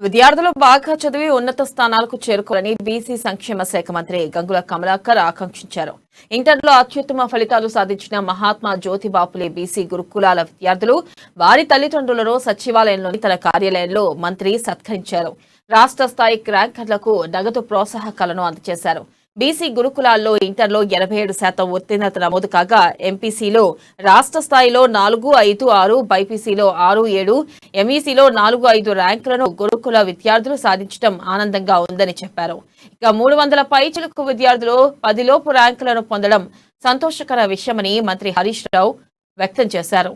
విద్యార్థులు బాగా చదివి ఉన్నత స్థానాలకు చేరుకోవాలని బీసీ సంక్షేమ శాఖ మంత్రి గంగుల కమలాకర్ ఆకాంక్షించారు. ఇంటర్లో అత్యుత్తమ ఫలితాలు సాధించిన మహాత్మా జ్యోతిబాపులే బీసీ గురుకులాల విద్యార్థులు వారి తల్లిదండ్రులను సచివాలయంలోని తన కార్యాలయంలో మంత్రి సత్కరించారు. రాష్ట్ర స్థాయి ర్యాంకర్లకు నగదు ప్రోత్సాహకాలను అందజేశారు. బీసీ గురుకులాల్లో ఇంటర్లో 87% ఉత్తీర్ణత నమోదు కాగా ఎంపీసీలో రాష్ట్ర స్థాయిలో 4-5-6, బైపీసీలో 6-7, ఎంఈసీలో 4-5 ర్యాంకులను గురుకుల విద్యార్థులు సాధించడం ఆనందంగా ఉందని చెప్పారు. ఇక 300 పైచిలుకు విద్యార్థులు 10 లోపు ర్యాంకులను పొందడం సంతోషకర విషయమని మంత్రి హరీష్ రావు వ్యక్తం చేశారు.